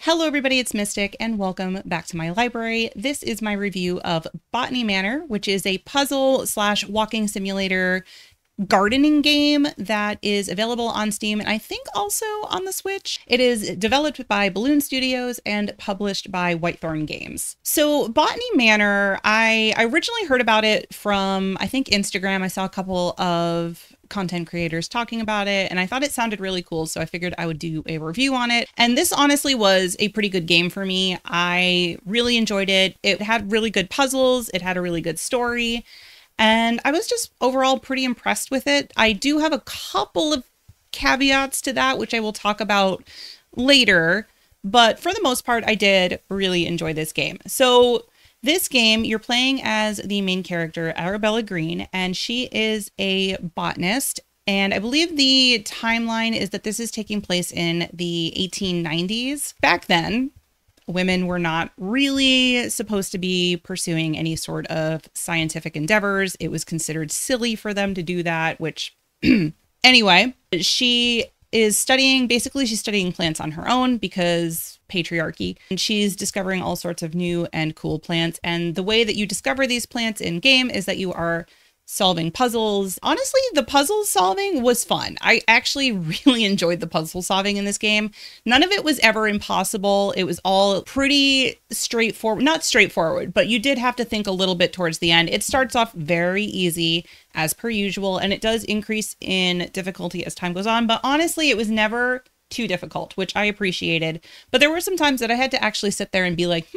Hello everybody, it's Mystic and welcome back to my library. This is my review of Botany Manor, which is a puzzle slash walking simulator gardening game that is available on Steam and I think also on the Switch. It is developed by Balloon Studios and published by Whitethorn Games. So Botany Manor, I originally heard about it from, I think, Instagram. I saw a couple of content creators talking about it and I thought it sounded really cool, so I figured I would do a review on it. And this honestly was a pretty good game for me. I really enjoyed it. It had really good puzzles, it had a really good story, and I was just overall pretty impressed with it. I do have a couple of caveats to that, which I will talk about later, but for the most part, I did really enjoy this game. So this game, you're playing as the main character, Arabella Green, and she is a botanist. And I believe the timeline is that this is taking place in the 1890s. Back then, women were not really supposed to be pursuing any sort of scientific endeavors. It was considered silly for them to do that, which anyway, she is studying, basically she's studying plants on her own because patriarchy, and she's discovering all sorts of new and cool plants. And the way that you discover these plants in game is that you are solving puzzles. Honestly, the puzzle solving was fun. I actually really enjoyed the puzzle solving in this game. None of it was ever impossible. It was all pretty straightforward, not straightforward, but you did have to think a little bit towards the end. It starts off very easy as per usual, and it does increase in difficulty as time goes on. But honestly, it was never too difficult, which I appreciated. But there were some times that I had to actually sit there and be like,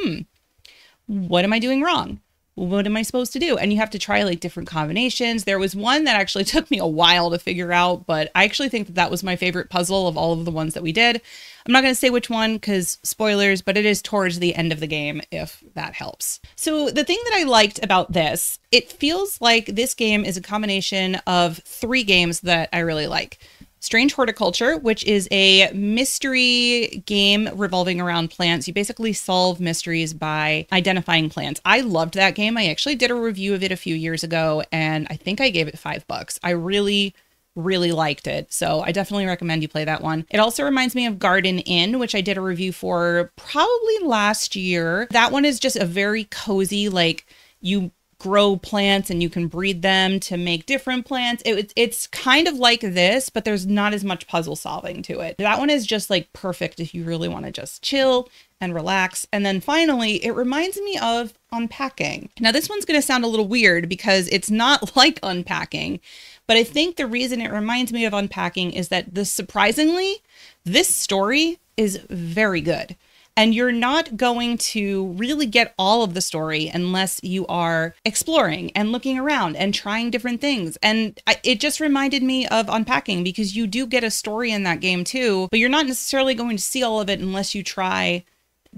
what am I doing wrong? What am I supposed to do? And you have to try like different combinations. There was one that actually took me a while to figure out, but I actually think that that was my favorite puzzle of all of the ones that we did. I'm not going to say which one because spoilers, but it is towards the end of the game, if that helps. So the thing that I liked about this, it feels like this game is a combination of three games that I really like. Strange Horticulture, which is a mystery game revolving around plants. You basically solve mysteries by identifying plants. I loved that game. I actually did a review of it a few years ago, and I think I gave it $5. I really liked it. So I definitely recommend you play that one. It also reminds me of Garden Inn, which I did a review for probably last year. That one is just a very cozy, like you grow plants and you can breed them to make different plants. It's kind of like this, but there's not as much puzzle solving to it. That one is just like perfect if you really want to just chill and relax. And then finally, it reminds me of Unpacking. Now this one's going to sound a little weird because it's not like Unpacking, but I think the reason it reminds me of Unpacking is that surprisingly, this story is very good. And you're not going to really get all of the story unless you are exploring and looking around and trying different things. And it just reminded me of Unpacking because you do get a story in that game too, but you're not necessarily going to see all of it unless you try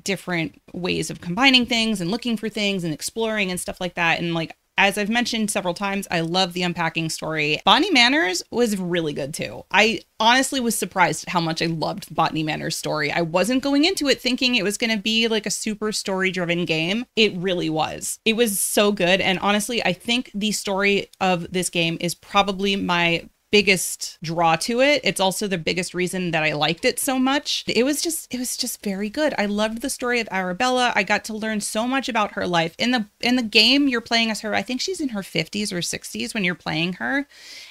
different ways of combining things and looking for things and exploring and stuff like that. And like, as I've mentioned several times, I love the Unpacking story. Botany Manor's was really good too. I honestly was surprised at how much I loved Botany Manor's story. I wasn't going into it thinking it was going to be like a super story-driven game. It really was. It was so good. And honestly, I think the story of this game is probably my biggest draw to it. It's also the biggest reason that I liked it so much. It was just very good. I loved the story of Arabella. I got to learn so much about her life. In the game, you're playing as her. I think she's in her 50s or 60s when you're playing her.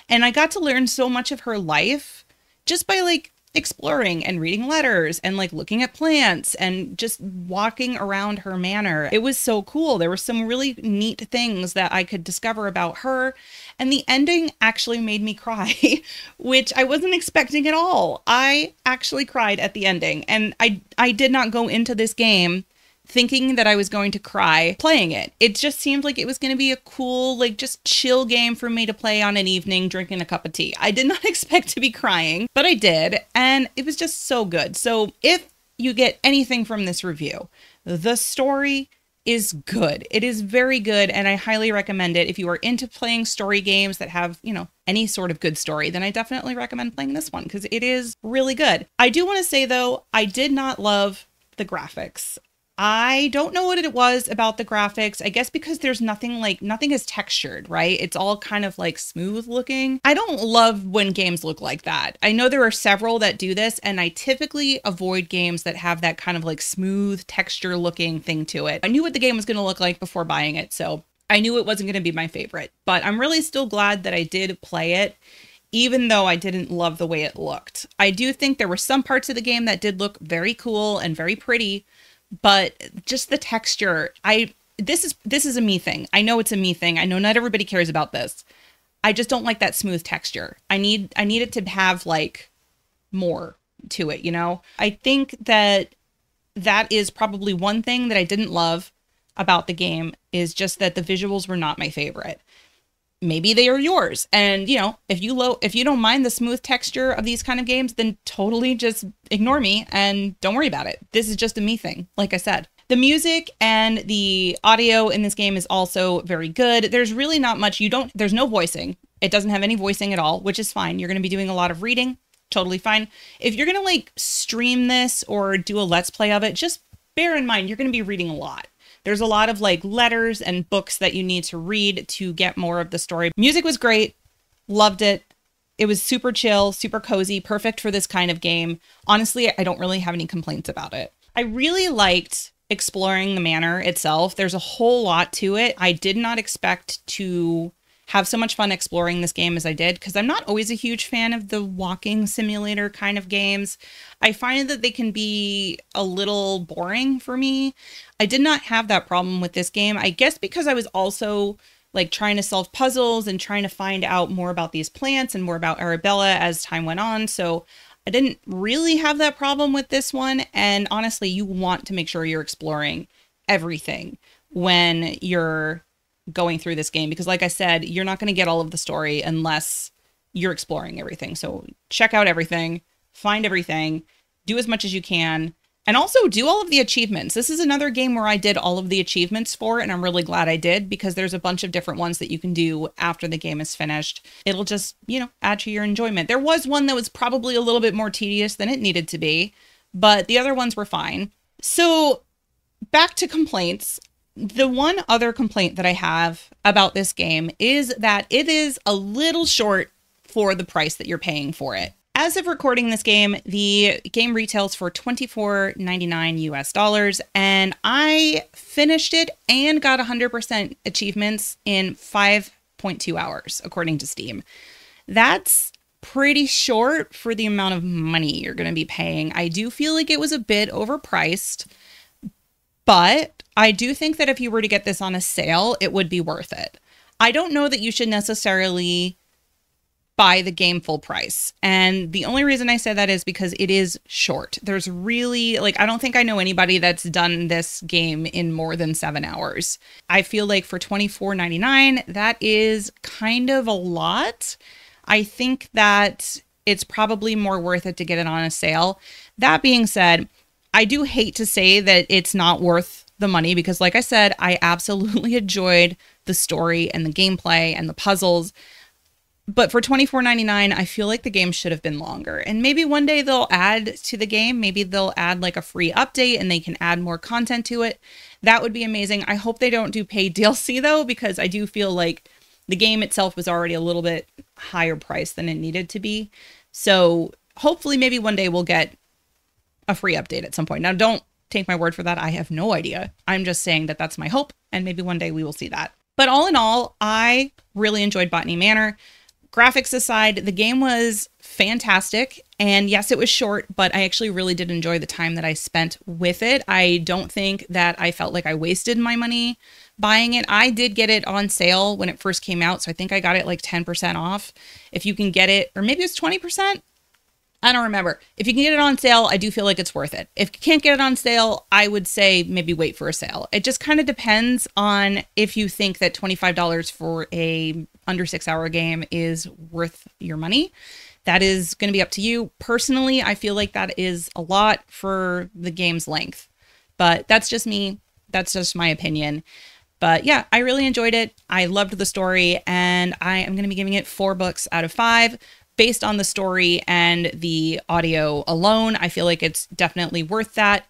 And I got to learn so much of her life just by like exploring and reading letters and like looking at plants and just walking around her manor. It was so cool. There were some really neat things that I could discover about her. And the ending actually made me cry, which I wasn't expecting at all. I actually cried at the ending. And I did not go into this game thinking that I was going to cry playing it. It just seemed like it was going to be a cool, like just chill game for me to play on an evening drinking a cup of tea. I did not expect to be crying, but I did. And it was just so good. So if you get anything from this review, the story is good. It is very good. And I highly recommend it. If you are into playing story games that have, any sort of good story, then I definitely recommend playing this one because it is really good. I do want to say though, I did not love the graphics. I don't know what it was about the graphics. I guess because there's nothing is textured, right? It's all kind of like smooth looking. I don't love when games look like that. I know there are several that do this, and I typically avoid games that have that kind of like smooth texture looking thing to it. I knew what the game was going to look like before buying it, so I knew it wasn't going to be my favorite. But I'm really still glad that I did play it, even though I didn't love the way it looked. I do think there were some parts of the game that did look very cool and very pretty, but just the texture, this is a me thing. I know it's a me thing. I know not everybody cares about this. I just don't like that smooth texture. I need it to have like more to it, you know? I think that is probably one thing that I didn't love about the game, is just that the visuals were not my favorite. Maybe they are yours. And, you know, if you don't mind the smooth texture of these kind of games, then totally just ignore me and don't worry about it. This is just a me thing, like I said. The music and the audio in this game is also very good. There's really not much. There's no voicing. It doesn't have any voicing at all, which is fine. You're going to be doing a lot of reading. Totally fine. If you're going to like stream this or do a let's play of it, just bear in mind, you're going to be reading a lot. There's a lot of like letters and books that you need to read to get more of the story. Music was great. Loved it. It was super chill, super cozy, perfect for this kind of game. Honestly, I don't really have any complaints about it. I really liked exploring the manor itself. There's a whole lot to it. I did not expect to have so much fun exploring this game as I did, because I'm not always a huge fan of the walking simulator kind of games. I find that they can be a little boring for me. I did not have that problem with this game. I guess because I was also like trying to solve puzzles and trying to find out more about these plants and more about Arabella as time went on. So I didn't really have that problem with this one. And honestly, you want to make sure you're exploring everything when you're going through this game, because like I said, you're not going to get all of the story unless you're exploring everything. So check out everything, find everything, do as much as you can, and also do all of the achievements. This is another game where I did all of the achievements for, and I'm really glad I did, because there's a bunch of different ones that you can do after the game is finished. It'll just, you know, add to your enjoyment. There was one that was probably a little bit more tedious than it needed to be, but the other ones were fine. So back to complaints. The one other complaint that I have about this game is that it is a little short for the price that you're paying for it. As of recording this game, the game retails for $24.99 US, and I finished it and got 100% achievements in 5.2 hours, according to Steam. That's pretty short for the amount of money you're going to be paying. I do feel like it was a bit overpriced, but I do think that if you were to get this on a sale, it would be worth it. I don't know that you should necessarily buy the game full price. And the only reason I say that is because it is short. There's really, like, I don't think I know anybody that's done this game in more than 7 hours. I feel like for $24.99, that is kind of a lot. I think that it's probably more worth it to get it on a sale. That being said, I do hate to say that it's not worth the money, because like I said, I absolutely enjoyed the story and the gameplay and the puzzles. But for $24.99, I feel like the game should have been longer. And maybe one day they'll add to the game. Maybe they'll add like a free update and they can add more content to it. That would be amazing. I hope they don't do paid DLC though, because I do feel like the game itself was already a little bit higher priced than it needed to be. So hopefully maybe one day we'll get a free update at some point. Now, don't take my word for that. I have no idea. I'm just saying that that's my hope, and maybe one day we will see that. But all in all, I really enjoyed Botany Manor. Graphics aside, the game was fantastic. And yes, it was short, but I actually really did enjoy the time that I spent with it. I don't think that I felt like I wasted my money buying it. I did get it on sale when it first came out, so I think I got it like 10% off. If you can get it, or maybe it's 20%. I don't remember. If you can get it on sale, I do feel like it's worth it. If you can't get it on sale, I would say maybe wait for a sale. It just kind of depends on if you think that $25 for a under 6 hour game is worth your money. That is going to be up to you. Personally, I feel like that is a lot for the game's length, but that's just me. That's just my opinion. But yeah, I really enjoyed it. I loved the story, and I am going to be giving it 4 books out of 5. Based on the story and the audio alone, I feel like it's definitely worth that.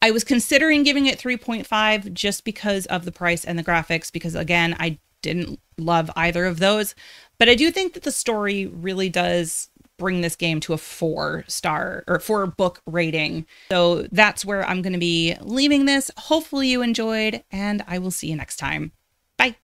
I was considering giving it 3.5 just because of the price and the graphics, because again, I didn't love either of those. But I do think that the story really does bring this game to a 4-star or 4-book rating. So that's where I'm going to be leaving this. Hopefully you enjoyed, and I will see you next time. Bye.